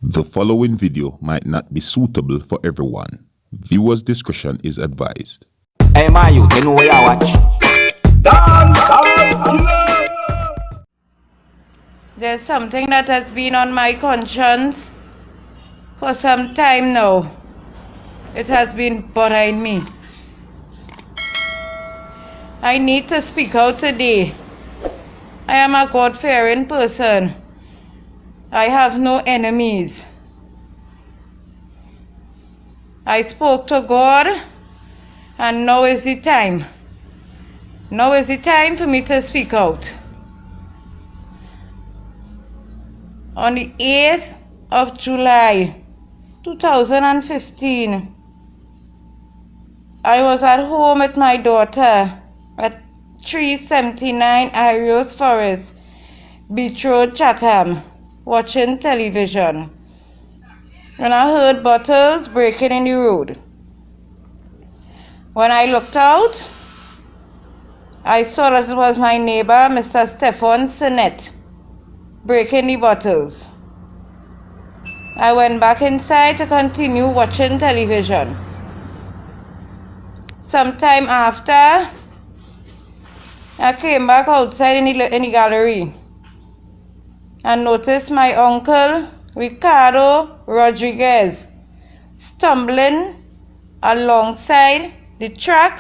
The following video might not be suitable for everyone. Viewers' discretion is advised. Hey man, you know where I watch? Dancehall, skilla. There's something that has been on my conscience for some time now. It has been bothering me. I need to speak out today. I am a God-fearing person. I have no enemies. I spoke to God, and now is the time. Now is the time for me to speak out. On the 8th of July, 2015, I was at home with my daughter at 379 Arios Forest, Beach Road, Chatham, watching television, when I heard bottles breaking in the road. When I looked out, I saw that it was my neighbor, Mr. Stephen Sinnett, breaking the bottles. I went back inside to continue watching television. Sometime after, I came back outside in the gallery and noticed my uncle, Ricardo Rodriguez, stumbling alongside the track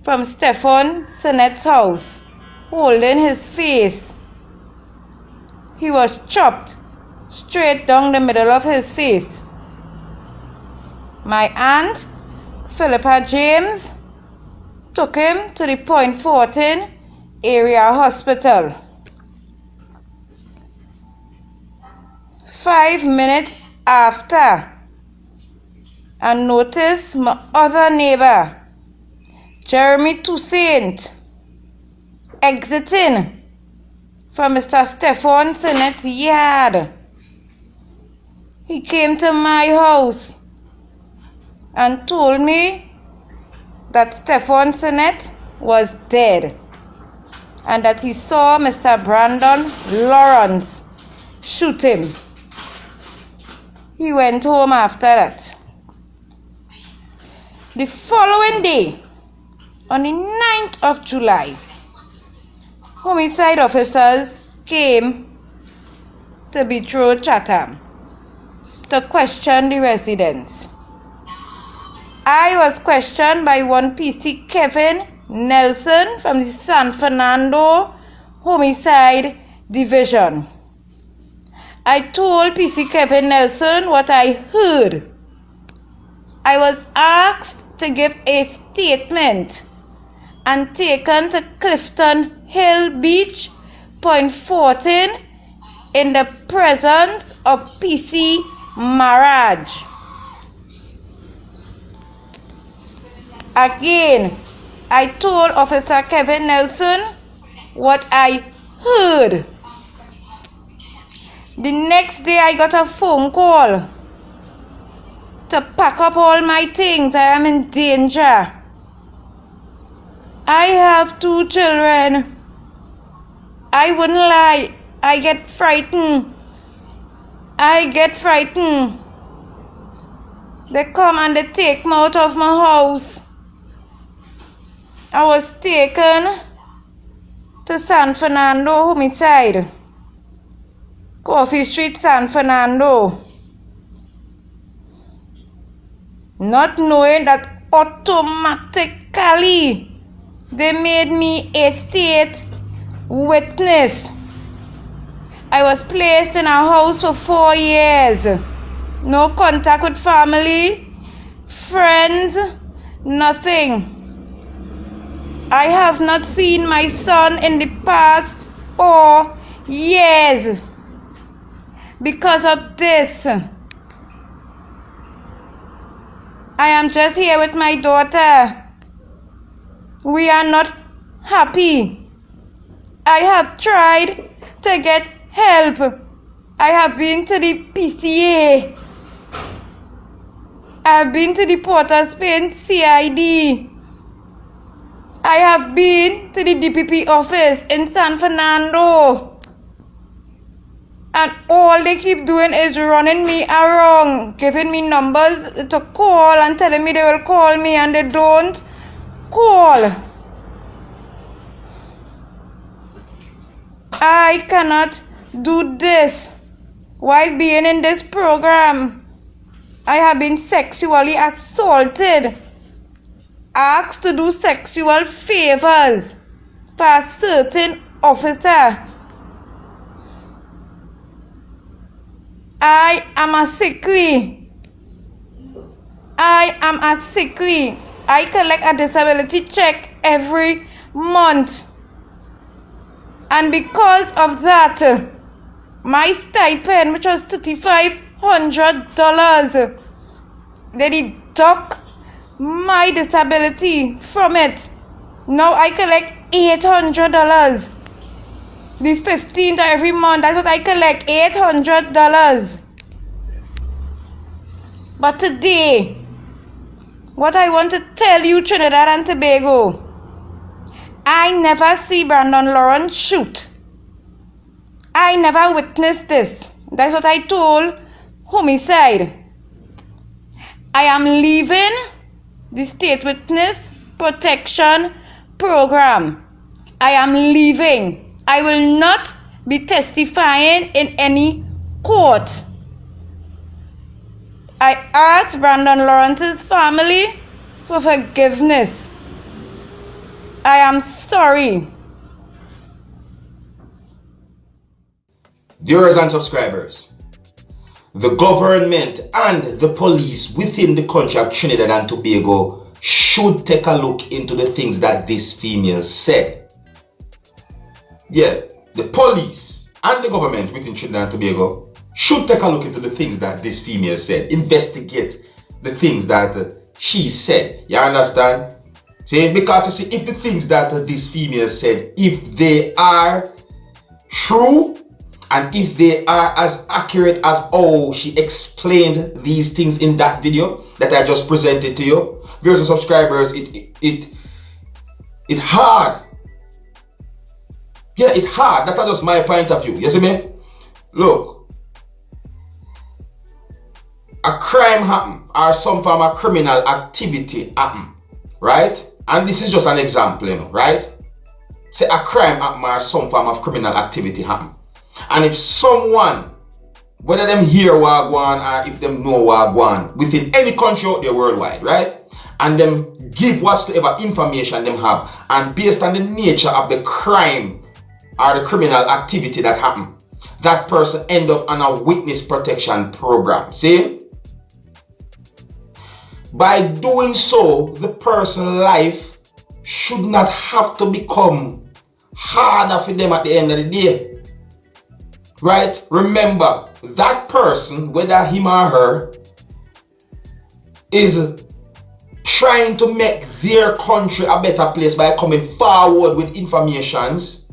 from Stephen Sinnett's house, holding his face. He was chopped straight down the middle of his face. My aunt, Philippa James, took him to the Point 14 area hospital. 5 minutes after, I noticed my other neighbor, Jeremy Toussaint, exiting from Mr. Stephen Sinnett's yard. He came to my house and told me that Stephen Sinnett was dead and that he saw Mr. Brandon Lawrence shoot him. He went home after that. The following day, on the 9th of July, homicide officers came to Beach Road, Chatham, to question the residents. I was questioned by one PC Kevin Nelson from the San Fernando Homicide Division. I told PC Kevin Nelson what I heard. I was asked to give a statement and taken to Clifton Hill Beach, Point 14, in the presence of PC Maraj. Again, I told Officer Kevin Nelson what I heard. The next day I got a phone call to pack up all my things. I am in danger. I have 2 children. I wouldn't lie. I get frightened. They come and they take me out of my house. I was taken to San Fernando Homicide, Coffee Street, San Fernando, not knowing that automatically they made me a state witness. I was placed in a house for 4 years. No contact with family, friends, nothing. I have not seen my son in the past 4 years because of this. I am just here with my daughter. We are not happy. I have tried to get help. I have been to the PCA. I have been to the Port of Spain CID. I have been to the DPP office in San Fernando. And all they keep doing is running me around, giving me numbers to call and telling me they will call me, and they don't call. I cannot do this while being in this program. I have been sexually assaulted, asked to do sexual favors for a certain officer. I am a sickly. I collect a disability check every month. And because of that, my stipend, which was $3,500, they deduct my disability from it. Now I collect $800. The 15th of every month, that's what I collect, $800. But today, what I want to tell you, Trinidad and Tobago, I never see Brandon Lawrence shoot. I never witnessed this. That's what I told Homicide. I am leaving the State Witness Protection Program. I am leaving. I will not be testifying in any court. I asked Brandon Lawrence's family for forgiveness. I am sorry. Viewers and subscribers, the government and the police within the country of Trinidad and Tobago should take a look into the things that this female said. Yeah, the police and the government within Trinidad and Tobago should take a look into the things that this female said. Investigate the things that she said. You understand? See, because you see, if the things that this female said, if they are true, and if they are as accurate as how she explained these things in that video that I just presented to you, viewers and subscribers, it hard. Yeah, it hard. That's just my point of view. You see me? Look, a crime happen or some form of criminal activity happen, right? And this is just an example, you know, right? Say a crime happen or some form of criminal activity happen. And if someone, whether them hear Wagwan or if them know Wagwan within any country out there worldwide, right? And them give whatsoever information them have, and based on the nature of the crime or the criminal activity that happened, that person end up on a witness protection program. See? By doing so, the person's life should not have to become harder for them at the end of the day. Right? Remember, that person, whether him or her, is trying to make their country a better place by coming forward with informations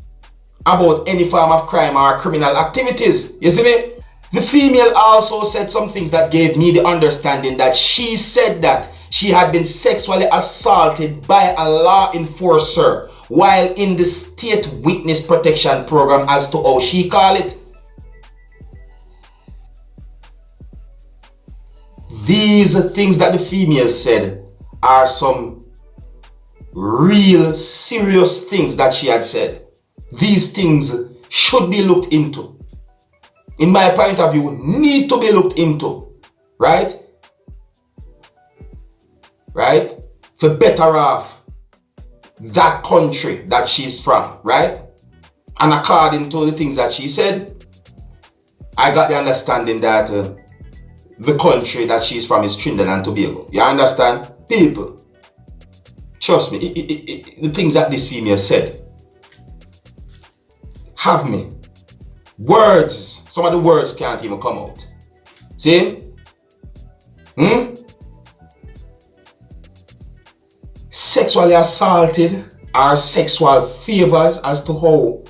about any form of crime or criminal activities. You see me? The female also said some things that gave me the understanding that she said that she had been sexually assaulted by a law enforcer while in the State Witness Protection Program, as to how she called it. These things that the female said are some real serious things that she had said. These things should be looked into. In my point of view, need to be looked into. Right? Right? For better off that country that she's from. Right? And according to the things that she said, I got the understanding that the country that she's from is Trinidad and Tobago. You understand? People, trust me, the things that this female said have me. Words, some of the words can't even come out. See? Sexually assaulted or sexual favors, as to how,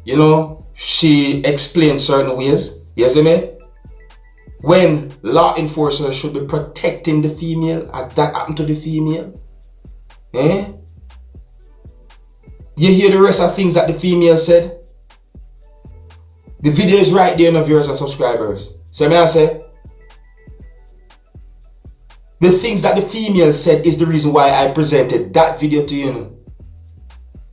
you know, she explained certain ways. You see me? When law enforcers should be protecting the female, as that happened to the female. You hear the rest of things that the female said? The video is right there, no viewers and subscribers. So may I say, the things that the female said is the reason why I presented that video to you.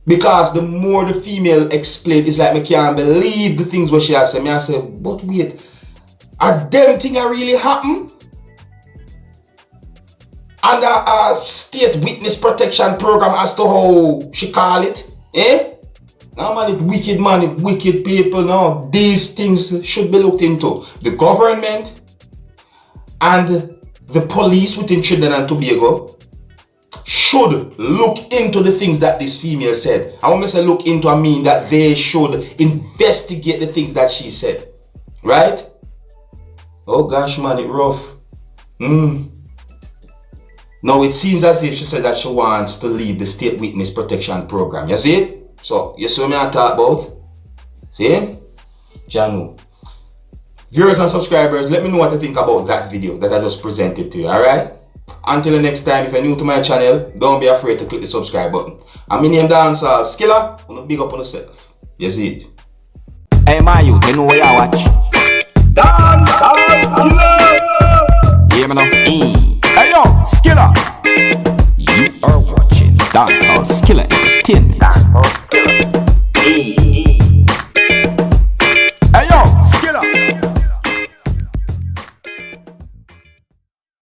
Because the more the female explained, it's like I can't believe the things what she has said. Me I say, but wait, are them things really happen? Under a state witness protection program as to how she call it, eh? Now man, it wicked man, it wicked people. Now these things should be looked into. The government and the police within Trinidad and Tobago should look into the things that this female said. I want to say look into, I mean that they should investigate the things that she said. Right? Oh gosh man, it rough. Now it seems as if she said that she wants to leave the state witness protection program. You see it? So, you see what I talk about? See? Janu. Viewers and subscribers, let me know what you think about that video that I just presented to you, alright? Until the next time, if you're new to my channel, don't be afraid to click the subscribe button. I'm in name Dancehall Skilla, I'm gonna big up on yourself. You see it? Hey my youth, you know where you watch? Dancehall skilla. Hear me now? Hey yo, Skilla. You are watching Dancehall Skilla Entertainment.